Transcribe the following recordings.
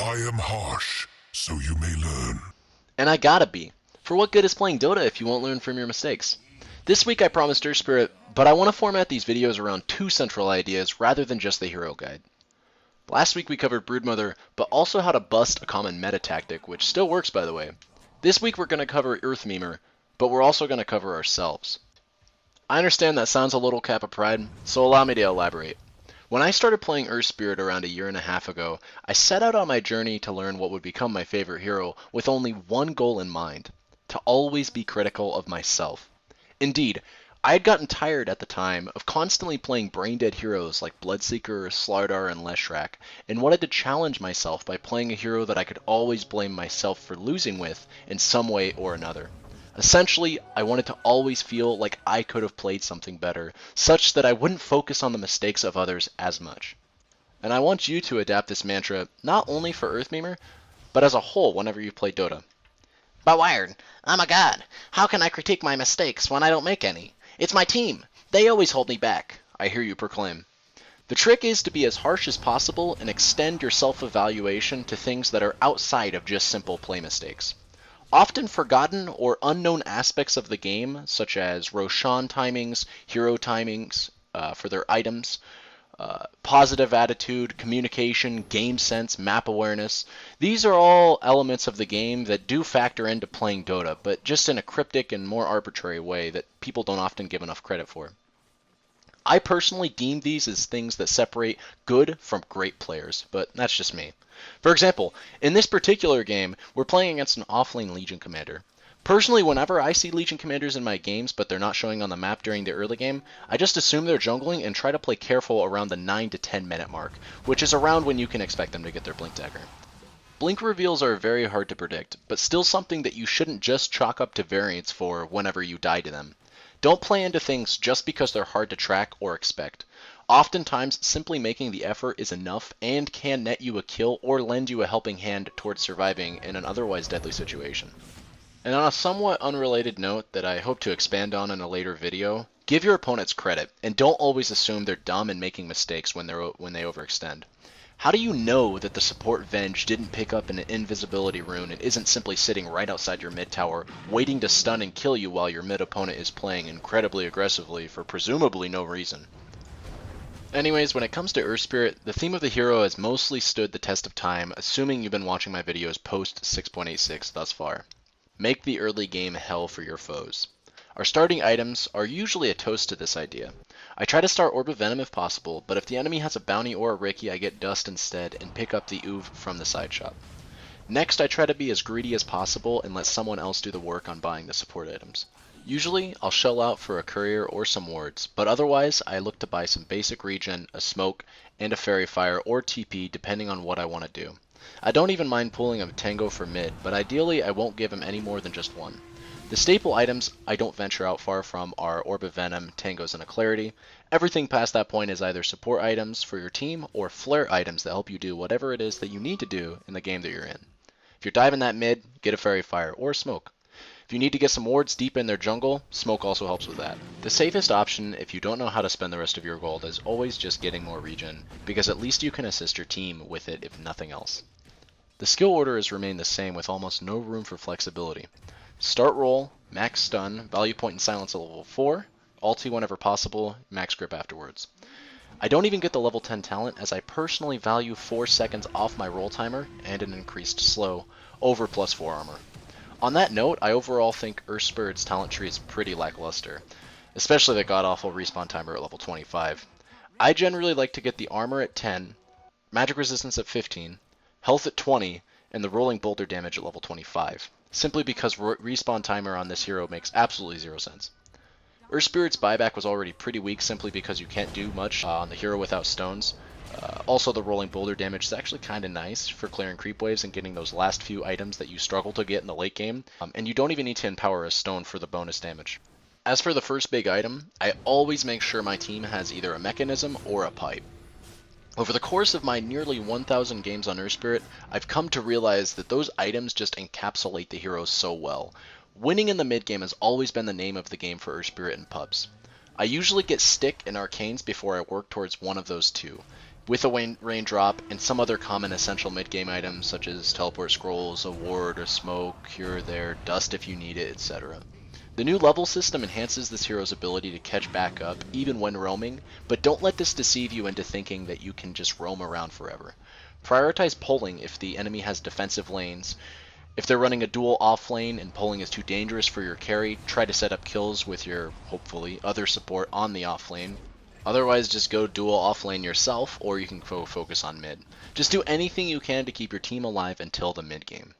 I am harsh, so you may learn. And I gotta be. For what good is playing Dota if you won't learn from your mistakes? This week I promised Earth Spirit, but I want to format these videos around two central ideas rather than just the hero guide. Last week we covered Broodmother, but also how to bust a common meta tactic, which still works by the way. This week we're going to cover Earth Memer, but we're also going to cover ourselves. I understand that sounds a little cap of pride, so allow me to elaborate. When I started playing Earth Spirit around a year and a half ago, I set out on my journey to learn what would become my favorite hero with only one goal in mind: to always be critical of myself. Indeed, I had gotten tired at the time of constantly playing brain-dead heroes like Bloodseeker, Slardar, and leshrac, and wanted to challenge myself by playing a hero that I could always blame myself for losing with in some way or another. Essentially, I wanted to always feel like I could have played something better, such that I wouldn't focus on the mistakes of others as much. And I want you to adapt this mantra not only for Earthmemer, but as a whole whenever you play Dota. But Wired, I'm a god. How can I critique my mistakes when I don't make any? It's my team. They always hold me back. I hear you proclaim. The trick is to be as harsh as possible and extend your self-evaluation to things that are outside of just simple play mistakes. Often forgotten or unknown aspects of the game, such as Roshan timings, hero timings for their items, positive attitude, communication, game sense, map awareness. These are all elements of the game that do factor into playing Dota, but just in a cryptic and more arbitrary way that people don't often give enough credit for. I personally deem these as things that separate good from great players, but that's just me. For example, in this particular game, we're playing against an offlane Legion commander. Personally, whenever I see Legion commanders in my games, but they're not showing on the map during the early game, I just assume they're jungling and try to play careful around the 9 to 10 minute mark, which is around when you can expect them to get their blink dagger. Blink reveals are very hard to predict, but still something that you shouldn't just chalk up to variance for whenever you die to them. Don't play into things just because they're hard to track or expect. Oftentimes, simply making the effort is enough and can net you a kill or lend you a helping hand towards surviving in an otherwise deadly situation. And on a somewhat unrelated note that I hope to expand on in a later video, give your opponents credit, and don't always assume they're dumb and making mistakes when they overextend. How do you know that the support Venge didn't pick up an invisibility rune and isn't simply sitting right outside your mid tower, waiting to stun and kill you while your mid opponent is playing incredibly aggressively for presumably no reason? Anyways, when it comes to Earth Spirit, the theme of the hero has mostly stood the test of time, assuming you've been watching my videos post 6.86 thus far. Make the early game hell for your foes. Our starting items are usually a toast to this idea. I try to start Orb of Venom if possible, but if the enemy has a bounty or a Riki, I get Dust instead and pick up the Oov from the side shop. Next, I try to be as greedy as possible and let someone else do the work on buying the support items. Usually, I'll shell out for a courier or some wards, but otherwise, I look to buy some basic regen, a smoke, and a fairy fire or TP depending on what I want to do. I don't even mind pulling a Tango for mid, but ideally I won't give him any more than just one. The staple items I don't venture out far from are Orb of Venom, Tangos, and a Clarity. Everything past that point is either support items for your team or flare items that help you do whatever it is that you need to do in the game that you're in. If you're diving that mid, get a Fairy Fire or a Smoke. If you need to get some wards deep in their jungle, Smoke also helps with that. The safest option if you don't know how to spend the rest of your gold is always just getting more regen, because at least you can assist your team with it if nothing else. The skill order has remained the same with almost no room for flexibility. Start roll, max stun, value point and silence at level 4, ulti whenever possible, max grip afterwards. I don't even get the level 10 talent as I personally value 4 seconds off my roll timer and an increased slow over plus 4 armor. On that note, I overall think Earth Spirit's talent tree is pretty lackluster, especially the god-awful respawn timer at level 25. I generally like to get the armor at 10, magic resistance at 15, health at 20, and the rolling boulder damage at level 25, simply because respawn timer on this hero makes absolutely zero sense. Earth Spirit's buyback was already pretty weak simply because you can't do much on the hero without stones. Also, the rolling boulder damage is actually kind of nice for clearing creep waves and getting those last few items that you struggle to get in the late game, and you don't even need to empower a stone for the bonus damage. As for the first big item, I always make sure my team has either a mechanism or a pipe. Over the course of my nearly 1,000 games on Earth Spirit, I've come to realize that those items just encapsulate the heroes so well. Winning in the mid game has always been the name of the game for Earth Spirit in pubs. I usually get Stick and Arcanes before I work towards one of those two. with a raindrop and some other common essential mid-game items such as teleport scrolls, a ward, a smoke here or there, dust if you need it, etc. The new level system enhances this hero's ability to catch back up even when roaming, but don't let this deceive you into thinking that you can just roam around forever. Prioritize pulling if the enemy has defensive lanes. If they're running a dual off lane and pulling is too dangerous for your carry, try to set up kills with your, hopefully, other support on the off lane. Otherwise, just go dual off lane yourself, or you can focus on mid. Just do anything you can to keep your team alive until the mid game.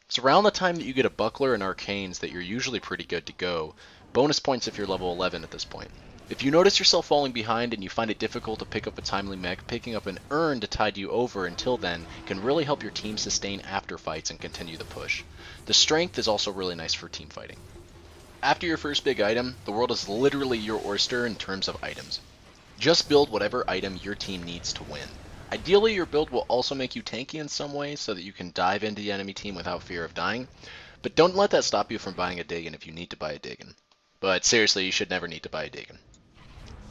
So around the time that you get a buckler and arcanes that you're usually pretty good to go, bonus points if you're level 11 at this point. If you notice yourself falling behind and you find it difficult to pick up a timely mech, picking up an urn to tide you over until then can really help your team sustain after fights and continue the push. The strength is also really nice for team fighting. After your first big item, the world is literally your oyster in terms of items. Just build whatever item your team needs to win. Ideally, your build will also make you tanky in some way so that you can dive into the enemy team without fear of dying, but don't let that stop you from buying a Dagon if you need to buy a Dagon. But seriously, you should never need to buy a Dagon.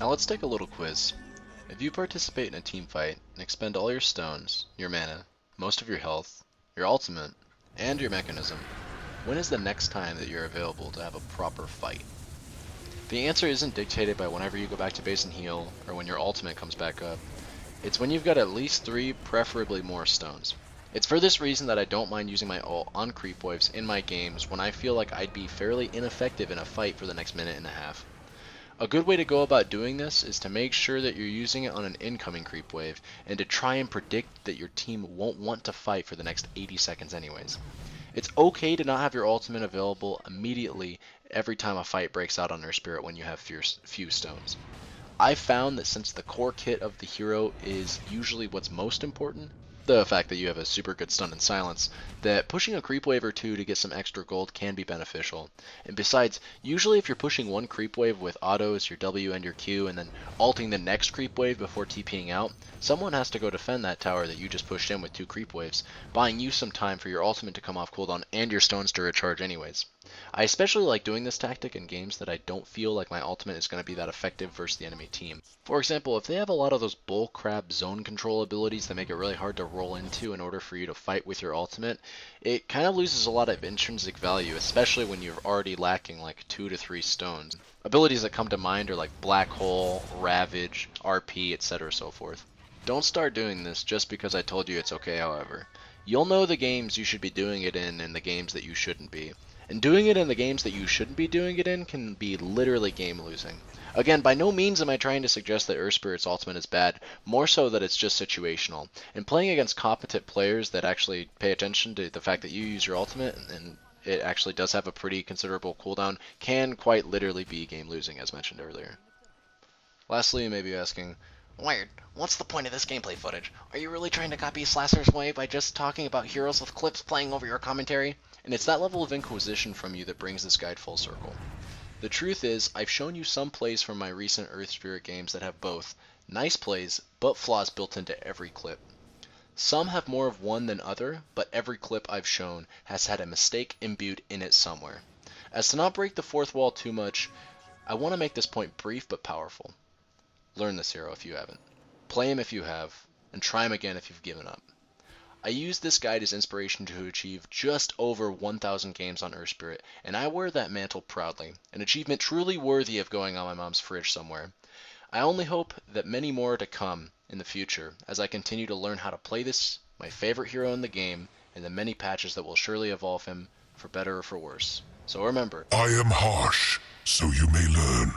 Now let's take a little quiz. If you participate in a team fight and expend all your stones, your mana, most of your health, your ultimate, and your mechanism, when is the next time that you're available to have a proper fight? The answer isn't dictated by whenever you go back to base and heal, or when your ultimate comes back up. It's when you've got at least 3, preferably more stones. It's for this reason that I don't mind using my ult on creep waves in my games when I feel like I'd be fairly ineffective in a fight for the next minute and a half. A good way to go about doing this is to make sure that you're using it on an incoming creep wave, and to try and predict that your team won't want to fight for the next 80 seconds anyways. It's okay to not have your ultimate available immediately every time a fight breaks out on Earth Spirit when you have few stones. I've found that since the core kit of the hero is usually what's most important, the fact that you have a super good stun and silence, that pushing a creep wave or two to get some extra gold can be beneficial. And besides, usually if you're pushing one creep wave with autos, your W and your Q, and then ulting the next creep wave before TPing out, someone has to go defend that tower that you just pushed in with 2 creep waves, buying you some time for your ultimate to come off cooldown and your stones to recharge anyways. I especially like doing this tactic in games that I don't feel like my ultimate is going to be that effective versus the enemy team. For example, if they have a lot of those bullcrap zone control abilities that make it really hard to roll into in order for you to fight with your ultimate, it kind of loses a lot of intrinsic value, especially when you're already lacking like 2 to 3 stones. Abilities that come to mind are like Black Hole, Ravage, RP, etc. so forth. Don't start doing this just because I told you it's okay, however. You'll know the games you should be doing it in and the games that you shouldn't be. And doing it in the games that you shouldn't be doing it in can be literally game losing. Again, by no means am I trying to suggest that Earth Spirit's ultimate is bad, more so that it's just situational. And playing against competent players that actually pay attention to the fact that you use your ultimate and it actually does have a pretty considerable cooldown can quite literally be game losing, as mentioned earlier. Lastly, you may be asking, Weird. What's the point of this gameplay footage? Are you really trying to copy Slasher's way by just talking about heroes with clips playing over your commentary? and it's that level of inquisition from you that brings this guide full circle. The truth is, I've shown you some plays from my recent Earth Spirit games that have both nice plays, but flaws built into every clip. Some have more of one than other, but every clip I've shown has had a mistake imbued in it somewhere. As to not break the fourth wall too much, I want to make this point brief but powerful. Learn this hero if you haven't. Play him if you have, and try him again if you've given up. I used this guide as inspiration to achieve just over 1,000 games on Earth Spirit, and I wear that mantle proudly, an achievement truly worthy of going on my mom's fridge somewhere. I only hope that many more are to come in the future as I continue to learn how to play this, my favorite hero in the game, and the many patches that will surely evolve him for better or for worse. So remember, I am harsh, so you may learn.